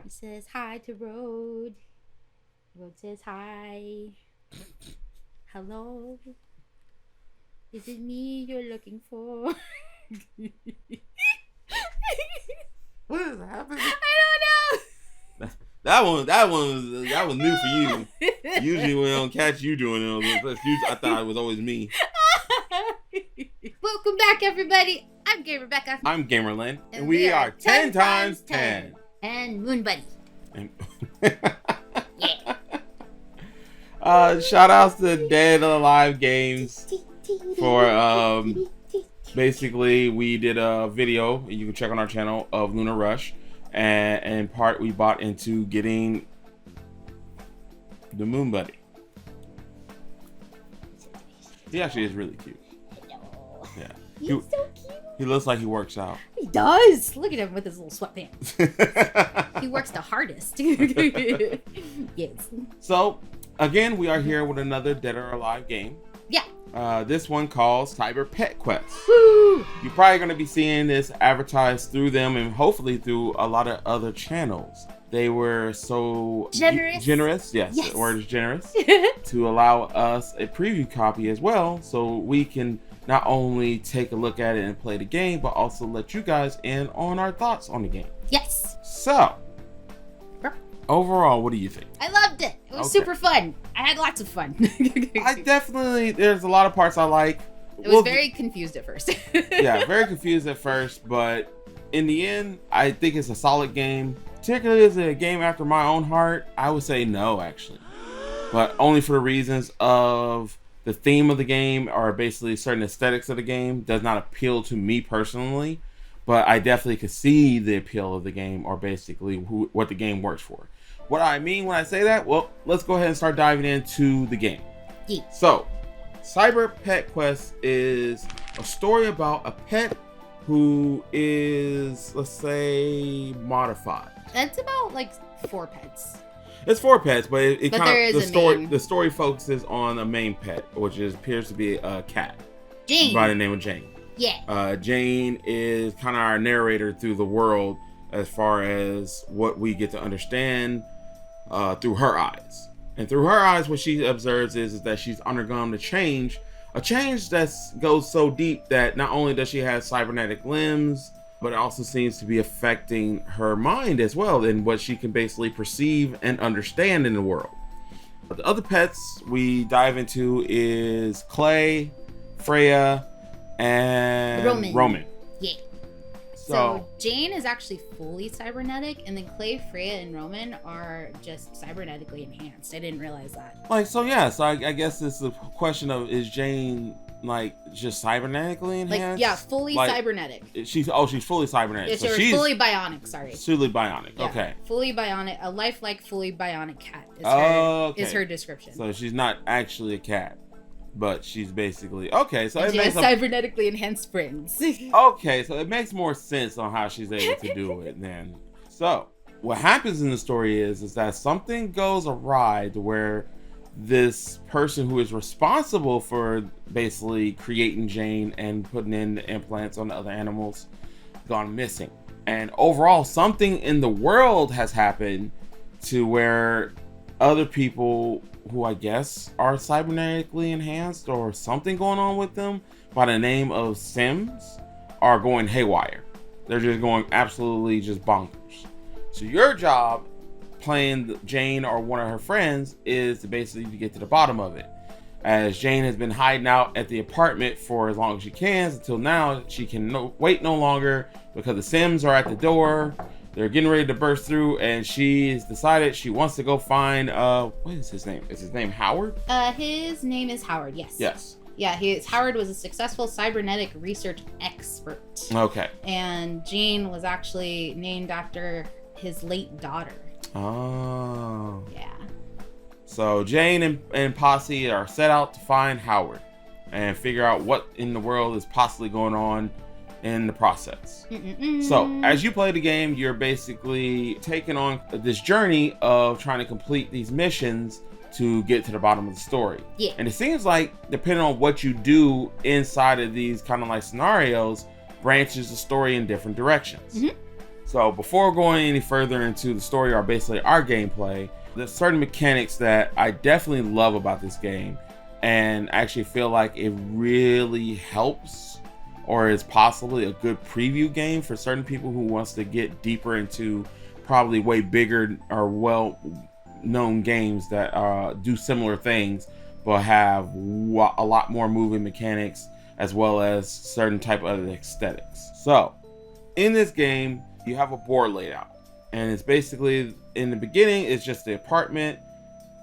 He says hi to Road. Road says hi. Hello. Is it me you're looking for? What is happening? I don't know. That was new for you. Usually we don't catch you doing it. I thought it was always me. Welcome back, everybody. I'm Gamer Becka. I'm Gamerland, and we are 10 times 10. And Moon Buddy. And Yeah. Shout outs to Dead or Alive Games for basically we did a video you can check on our channel of Lunar Rush, and in part we bought into getting the Moon Buddy. He actually is really cute. Yeah. He's so cute. He looks like he works out. He does. Look at him with his little sweatpants. He works the hardest. Yes. So, again, we are here with another Dead or Alive game. Yeah. This one calls Cyber Pet Quest. Woo! You're probably going to be seeing this advertised through them and hopefully through a lot of other channels. They were so Generous. Yes, Yes. the word is generous. To allow us a preview copy as well, so we can not only take a look at it and play the game, but also let you guys in on our thoughts on the game. Yes. So, overall, what do you think? I loved it. It was super fun. I had lots of fun. There's a lot of parts I like. It was very confused at first. Yeah, very confused at first, but in the end, I think it's a solid game. Particularly as a game after my own heart, I would say no, actually. But only for the reasons of the theme of the game, or basically certain aesthetics of the game, does not appeal to me personally. But I definitely could see the appeal of the game, or basically what the game works for. What I mean when I say that, well, let's go ahead and start diving into the game. Yeah. So, Cyber Pet Quest is a story about a pet who is, let's say, modified. That's about like 4 pets. It's 4 pets, but it But kind there of is the story focuses on a main pet, which appears to be a cat Jane. by the name of Jane. Yeah. Jane is kind of our narrator through the world as far as what we get to understand through her eyes. And through her eyes, what she observes is that she's undergone a change that goes so deep that not only does she have cybernetic limbs, but it also seems to be affecting her mind as well, and what she can basically perceive and understand in the world. But the other pets we dive into is Clay, Freya, and Roman. Yeah. So Jane is actually fully cybernetic, and then Clay, Freya, and Roman are just cybernetically enhanced. I didn't realize that. So I guess it's a question of, is Jane like just cybernetically enhanced? Like, yeah, fully cybernetic. She's fully cybernetic. So she's fully bionic. Sorry. Fully bionic. Yeah, okay. Fully bionic. A lifelike, fully bionic cat is her description. So she's not actually a cat, but she's basically okay. So she has cybernetically enhanced springs. Okay, so it makes more sense on how she's able to do it then. So what happens in the story is that something goes awry to where this person who is responsible for basically creating Jane and putting in the implants on the other animals gone missing. And overall, something in the world has happened to where other people who I guess are cybernetically enhanced or something going on with them by the name of Sims are going haywire. They're just going absolutely just bonkers. So your job playing Jane or one of her friends is to basically get to the bottom of it. As Jane has been hiding out at the apartment for as long as she can, until now she can wait no longer because the Sims are at the door. They're getting ready to burst through, and she's decided she wants to go find what is his name? Is his name Howard? His name is Howard, yes. Yes. Yeah, Howard was a successful cybernetic research expert. Okay. And Jane was actually named after his late daughter. Oh. Yeah. So Jane and Posse are set out to find Howard and figure out what in the world is possibly going on in the process. So as you play the game, you're basically taking on this journey of trying to complete these missions to get to the bottom of the story. Yeah. And it seems like depending on what you do inside of these kind of like scenarios, branches the story in different directions. So before going any further into the story or basically our gameplay, there's certain mechanics that I definitely love about this game and actually feel like it really helps or is possibly a good preview game for certain people who wants to get deeper into probably way bigger or well-known games that do similar things but have a lot more moving mechanics as well as certain type of aesthetics. So in this game, you have a board laid out, and it's basically, in the beginning, it's just the apartment.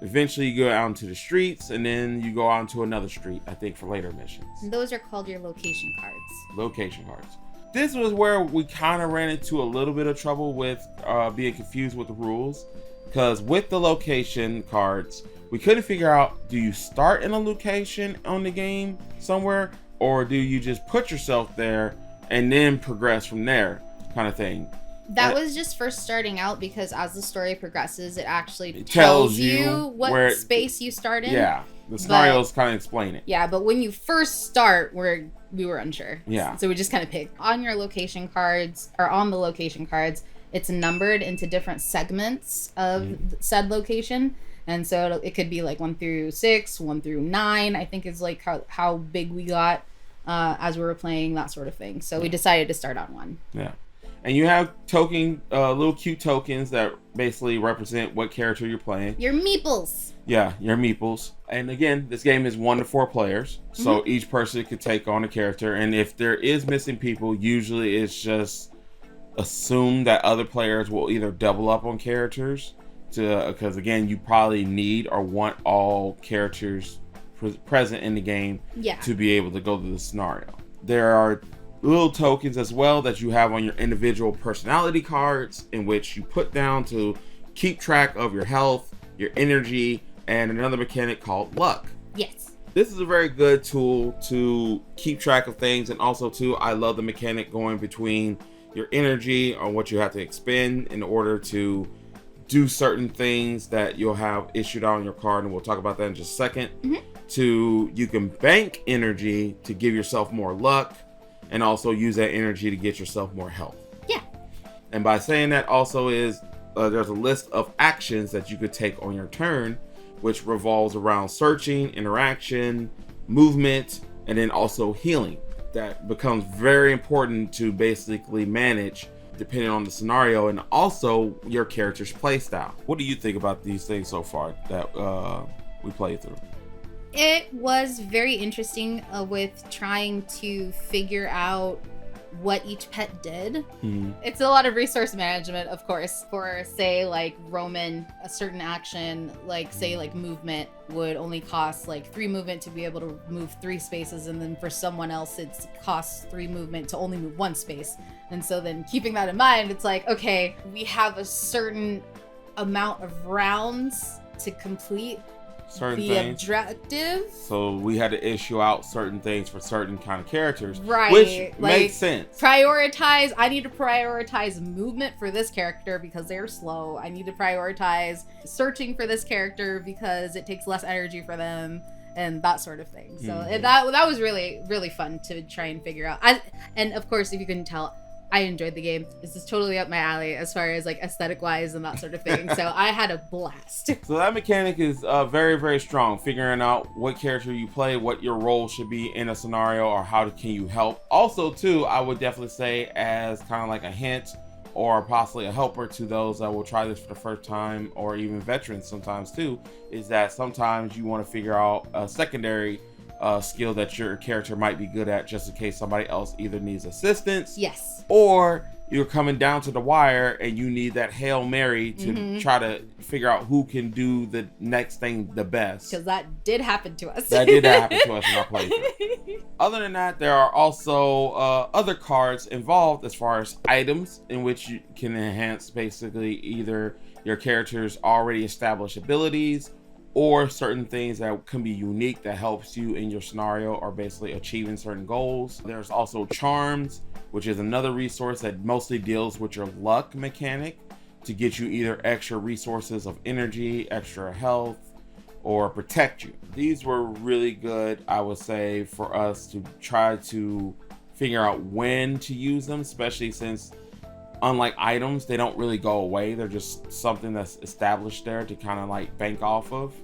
Eventually you go out into the streets, and then you go out into another street, I think, for later missions. Those are called your location cards. Location cards. This was where we kind of ran into a little bit of trouble with being confused with the rules, because with the location cards, we couldn't figure out, do you start in a location on the game somewhere, or do you just put yourself there and then progress from there, kind of thing. That was just first starting out, because as the story progresses, it actually tells you what space you start in. Yeah, the scenarios kind of explain it. Yeah, but when you first start, we were unsure. Yeah. So we just kind of picked. On your location cards, or on the location cards, it's numbered into different segments of said location. And so it could be like 1 through 6, 1 through 9, I think is like how big we got as we were playing, that sort of thing. So we decided to start on 1. Yeah. And you have little cute tokens that basically represent what character you're playing. Your meeples. Yeah, your meeples. And again, this game is 1 to 4 players. So each person could take on a character. And if there is missing people, usually it's just assume that other players will either double up on characters, because again, you probably need or want all characters present in the game to be able to go through the scenario. There are little tokens as well that you have on your individual personality cards, in which you put down to keep track of your health, your energy, and another mechanic called luck. Yes. This is a very good tool to keep track of things, and also too, I love the mechanic going between your energy on what you have to expend in order to do certain things that you'll have issued out on your card, and we'll talk about that in just a second. To you can bank energy to give yourself more luck, and also use that energy to get yourself more health. Yeah. And by saying that also is there's a list of actions that you could take on your turn, which revolves around searching, interaction, movement, and then also healing. That becomes very important to basically manage depending on the scenario and also your character's playstyle. What do you think about these things so far that we played through? It was very interesting with trying to figure out what each pet did. It's a lot of resource management, of course. For say like Roman, a certain action, like say like movement, would only cost like 3 movement to be able to move 3 spaces, and then for someone else it costs 3 movement to only move 1 space. And so then keeping that in mind, it's like, okay, we have a certain amount of rounds to complete certain the things. objective. So we had to issue out certain things for certain kind of characters, right? Which like, makes sense. I need to prioritize movement for this character because they're slow. I need to prioritize searching for this character because it takes less energy for them, and that sort of thing. So that was really, really fun to try and figure out. And of course, if you couldn't tell, I enjoyed the game. This is totally up my alley as far as like aesthetic wise and that sort of thing. So I had a blast. So that mechanic is very, very strong. Figuring out what character you play, what your role should be in a scenario, or how can you help. Also, too, I would definitely say as kind of like a hint or possibly a helper to those that will try this for the first time, or even veterans sometimes too, is that sometimes you want to figure out a secondary skill that your character might be good at, just in case somebody else either needs assistance, yes, or you're coming down to the wire and you need that Hail Mary to try to figure out who can do the next thing the best. Because that did happen to us. That did happen to us in our playthrough. Other than that, there are also other cards involved as far as items in which you can enhance basically either your character's already established abilities or certain things that can be unique that helps you in your scenario or basically achieving certain goals. There's also charms, which is another resource that mostly deals with your luck mechanic to get you either extra resources of energy, extra health, or protect you. These were really good, I would say, for us to try to figure out when to use them, especially since unlike items, they don't really go away. They're just something that's established there to kind of like bank off of.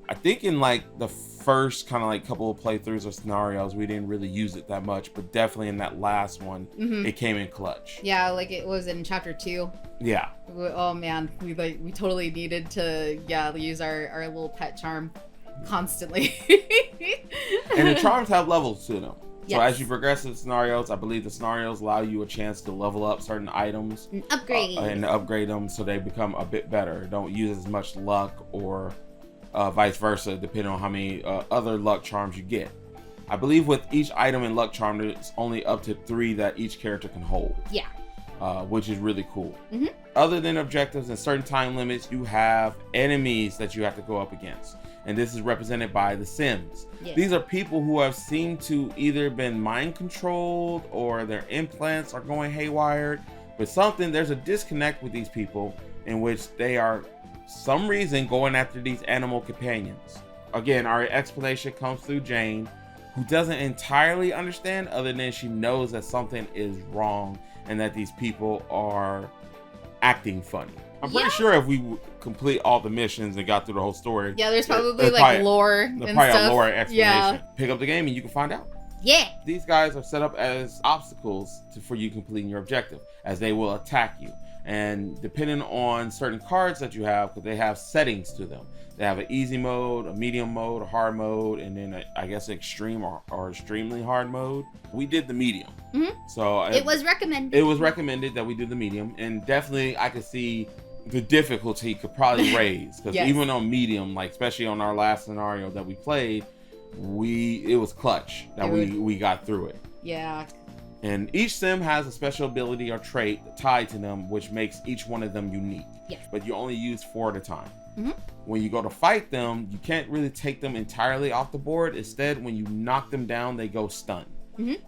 I think in like the first kind of like couple of playthroughs or scenarios, we didn't really use it that much, but definitely in that last one, it came in clutch. Yeah, like it was in chapter 2. Yeah. Oh man, we totally needed to use our little pet charm constantly. And the charms have levels to them. So Yes. as you progress in the scenarios, I believe the scenarios allow you a chance to level up certain items and upgrade them so they become a bit better. Don't use as much luck or vice versa, depending on how many other luck charms you get. I believe with each item and luck charm, there's only up to 3 that each character can hold. Yeah. Which is really cool. Other than objectives and certain time limits, you have enemies that you have to go up against. And this is represented by the Sims. Yeah. These are people who have seemed to either been mind controlled or their implants are going haywire. But there's a disconnect with these people in which they are some reason going after these animal companions. Again, our explanation comes through Jane, who doesn't entirely understand other than she knows that something is wrong and that these people are acting funny. I'm pretty sure if we complete all the missions and got through the whole story, there's probably lore and probably stuff. a lore explanation. Pick up the game and you can find out. Yeah. These guys are set up as obstacles for you completing your objective, as they will attack you. And depending on certain cards that you have, because they have settings to them. They have an easy mode, a medium mode, a hard mode, and then I guess extreme or extremely hard mode. We did the medium. So it was recommended. It was recommended that we do the medium, and definitely I could see the difficulty could probably raise, because even on medium, like especially on our last scenario that we played, it was clutch that we got through it. Yeah. And each sim has a special ability or trait tied to them, which makes each one of them unique. Yes. But you only use 4 at a time. When you go to fight them, you can't really take them entirely off the board. Instead, when you knock them down, they go stunned,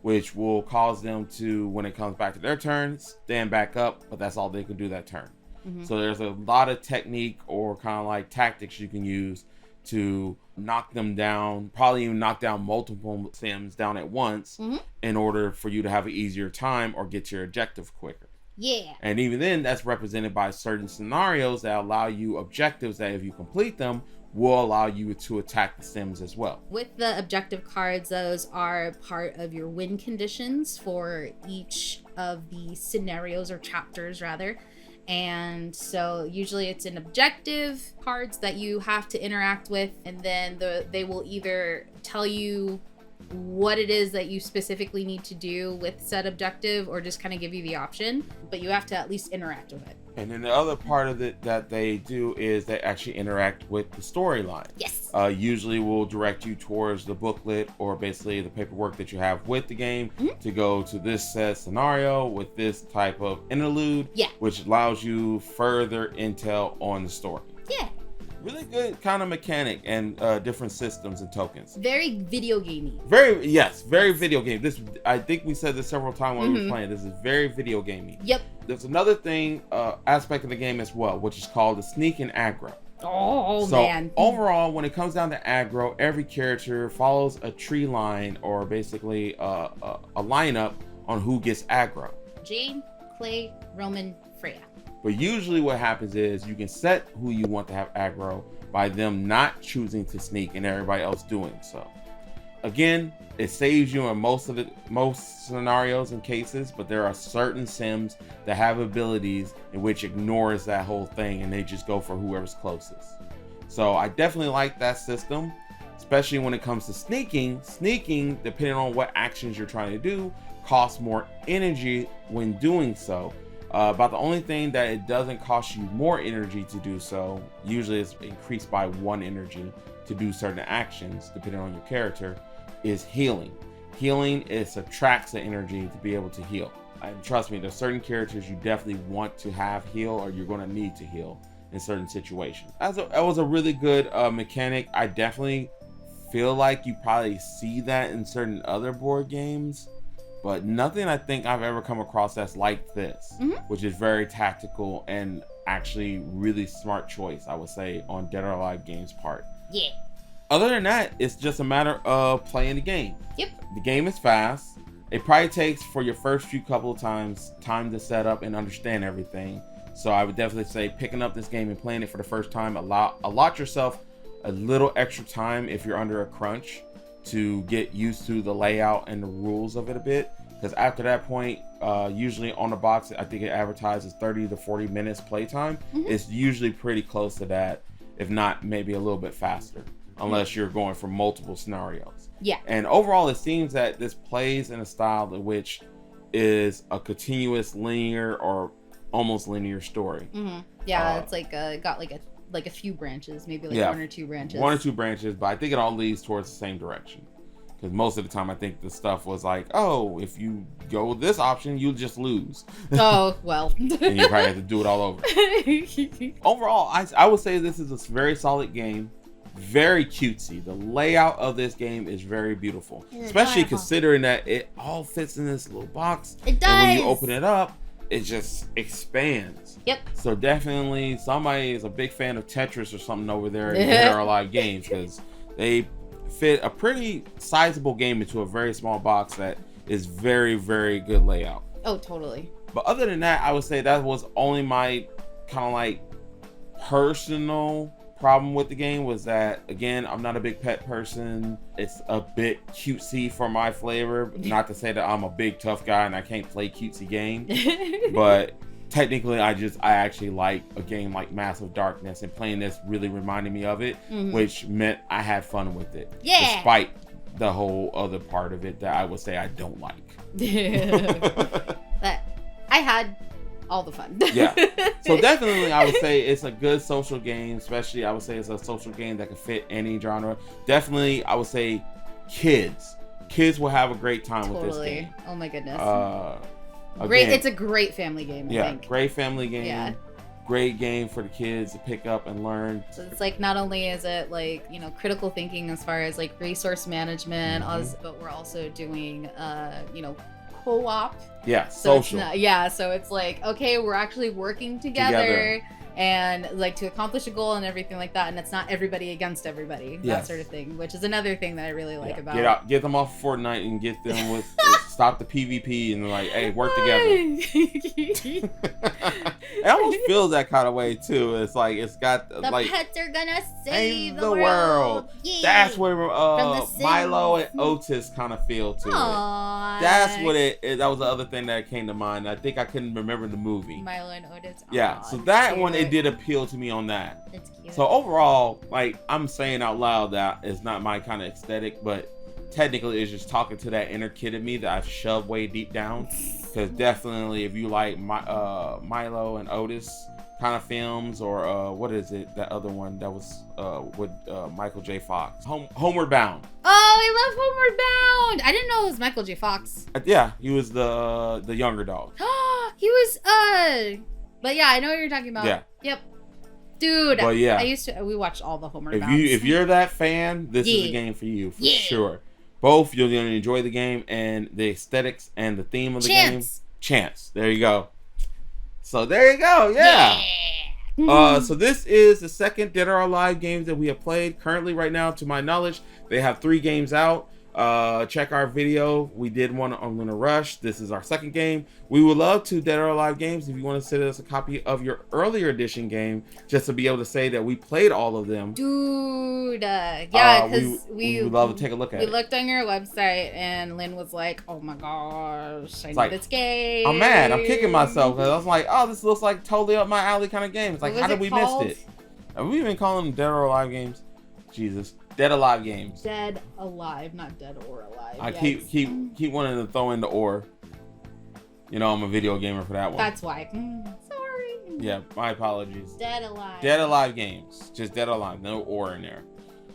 which will cause them to, when it comes back to their turn, stand back up, but that's all they can do that turn. So there's a lot of technique or kind of like tactics you can use to knock them down, probably even knock down multiple Sims down at once in order for you to have an easier time or get to your objective quicker. Yeah. And even then, that's represented by certain scenarios that allow you objectives that if you complete them, will allow you to attack the Sims as well. With the objective cards, those are part of your win conditions for each of the scenarios or chapters rather. And so usually it's an objective cards that you have to interact with, and then they will either tell you what it is that you specifically need to do with said objective or just kind of give you the option, but you have to at least interact with it. And then the other part of it that they do is they actually interact with the storyline. Yes. Usually will direct you towards the booklet or basically the paperwork that you have with the game to go to this set scenario with this type of interlude, which allows you further intel on the story. Yeah. Really good kind of mechanic and different systems and tokens. Very video gamey. Very video game. This, I think we said this several times when we were playing. This is very video gamey. Yep. There's another thing, aspect of the game as well, which is called the sneak and aggro. Oh, so man. Overall, when it comes down to aggro, every character follows a tree line or basically a lineup on who gets aggro. Jane, Clay, Roman, Freya. But usually what happens is you can set who you want to have aggro by them not choosing to sneak and everybody else doing so. Again, it saves you in most scenarios and cases, but there are certain Sims that have abilities in which ignores that whole thing and they just go for whoever's closest. So I definitely like that system, especially when it comes to sneaking. Sneaking, depending on what actions you're trying to do, costs more energy when doing so. About the only thing that it doesn't cost you more energy to do so, usually it's increased by 1 energy to do certain actions, depending on your character, is healing. Healing, it subtracts the energy to be able to heal. And trust me, there's certain characters you definitely want to have heal or you're going to need to heal in certain situations. That was a really good mechanic. I definitely feel like you probably see that in certain other board games, but nothing I think I've ever come across that's like this, which is very tactical and actually really smart choice, I would say, on Dead or Alive Games' part. Yeah. Other than that, it's just a matter of playing the game. Yep. The game is fast. it probably takes for your first few couple of times time to set up and understand everything. So I would definitely say picking up this game and playing it for the first time, allot yourself a little extra time if you're under a crunch to get used to the layout and the rules of it a bit. Because after that point, usually on the box, I think it advertises 30 to 40 minutes playtime. It's usually pretty close to that, if not maybe a little bit faster, unless you're going for multiple scenarios. Yeah. And overall, it seems that this plays in a style in which is a continuous linear or almost linear story. Yeah, it's like got like a few branches, maybe like one or two branches. One or two branches, but I think it all leads towards the same direction. Because most of the time, I think the stuff was like, oh, if you go with this option, you'll just lose. Oh, well. And you probably have to do it all over. Overall, I would say this is a very solid game. Very cutesy. The layout of this game is very beautiful. Especially considering that it all fits in this little box. It does. And when you open it up, it just expands. Yep. So definitely somebody is a big fan of Tetris or something over there in Dead or Alive games, because they fit a pretty sizable game into a very small box that is very, very good layout. Oh, totally. But other than that, I would say that was only my kind of like personal problem with the game, was that, again, I'm not a big pet person. It's a bit cutesy for my flavor. Not to say that I'm a big tough guy and I can't play cutesy games, but technically I actually like a game like Massive Darkness, and playing this really reminded me of it, which meant I had fun with it. Yeah. Despite the whole other part of it that I would say I don't like. But I had all the fun. Yeah. So definitely I would say it's a good social game, especially I would say it's a social game that can fit any genre. Definitely I would say kids will have a great time with this game. Oh my goodness. Again, it's a great family game, I think. Great family game. Yeah. Great game for the kids to pick up and learn. So it's like, not only is it like, critical thinking as far as like resource management, but we're also doing, co-op. Yeah, so social. So it's like, okay, we're actually working together. And like to accomplish a goal and everything like that, and it's not everybody against everybody, that sort of thing, which is another thing that I really like about get them off Fortnite and get them with stop the PvP and like, hey, work together. It almost feels that kind of way too. It's like it's got the like pets are gonna save the world. Yeah. That's where Milo and Otis kind of feel to it. That's what it is. That was the other thing that came to mind. I think I couldn't remember the movie. Milo and Otis. Yeah, so that one, it did appeal to me on that. It's cute. So overall, like, I'm saying out loud that it's not my kind of aesthetic, but technically it's just talking to that inner kid in me that I've shoved way deep down. Because definitely if you like Milo and Otis kind of films, or what is it, that other one that was with Michael J. Fox, Homeward Bound. Oh, I love Homeward Bound. I didn't know it was Michael J. Fox. Yeah, he was the younger dog. He was but yeah, I know what you're talking about. Yeah. Yep. Dude, but yeah, we watched all the Homeward Bounds. If you're that fan, this is a game for you for sure. Both, you're going to enjoy the game and the aesthetics and the theme of the game. Chance. There you go. So there you go. Yeah. So this is the second Dead or Alive games that we have played. Currently, right now, to my knowledge, they have 3 games out. Check our video. We did one on Lunar Rush. This is our second game. We would love to Dead or Alive games if you want to send us a copy of your earlier edition game, just to be able to say that we played all of them. Dude, yeah, because we would love to take a look at it. We looked on your website and Lynn was like, "Oh my gosh, I know this game." I'm mad. I'm kicking myself because I was like, "Oh, this looks like totally up my alley kind of game." It's like, how did we miss it? Have we been calling them Dead or Alive games? Jesus. Dead Alive games. Dead Alive, not Dead or Alive. I keep wanting to throw in the or. I'm a video gamer for that one. That's why. Sorry. Yeah, my apologies. Dead Alive. Dead Alive games. Just Dead Alive. No or in there.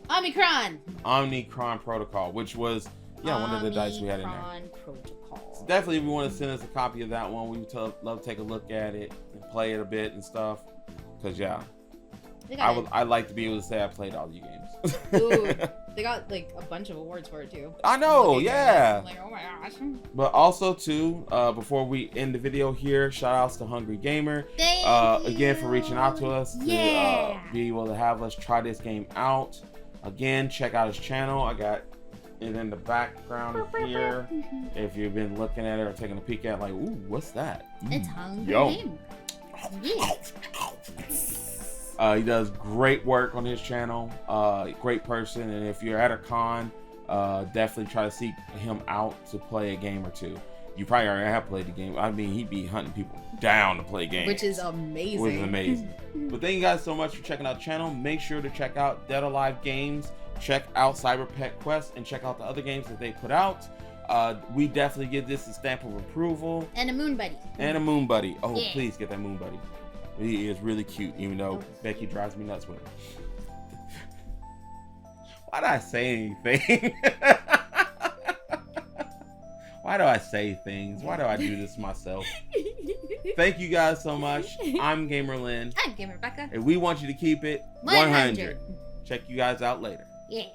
Omnicron Protocol, which was one of the dice we had in there. Protocol. So definitely, if you want to send us a copy of that one, we would love to take a look at it and play it a bit and stuff. Because I'd like to be able to say I played all the games. Ooh, they got like a bunch of awards for it too. I know, yeah. Like, oh my gosh. But also too, before we end the video here, shout outs to Hungry Gamer. Thank you. Again, for reaching out to us to be able to have us try this game out. Again, check out his channel. I got And in the background here, if you've been looking at it or taking a peek at it, like, ooh, what's that? It's Hungry Yo. Gamer. He does great work on his channel. Great person, and if you're at a con, definitely try to seek him out to play a game or two. You probably already have played the game. I mean, he'd be hunting people down to play games, which is amazing. Which is amazing. But thank you guys so much for checking out the channel. Make sure to check out Dead or Alive Games, check out Cyber Pet Quest, and check out the other games that they put out. We definitely give this a stamp of approval. And a Moon Buddy. And a Moon Buddy. Oh, yeah. Please get that Moon Buddy. He is really cute, even though Becky drives me nuts with him. Why did I say anything? Why do I say things? Why do I do this myself? Thank you guys so much. I'm Gamer Lynn. I'm Gamer Becka. And we want you to keep it 100. Check you guys out later. Yeah.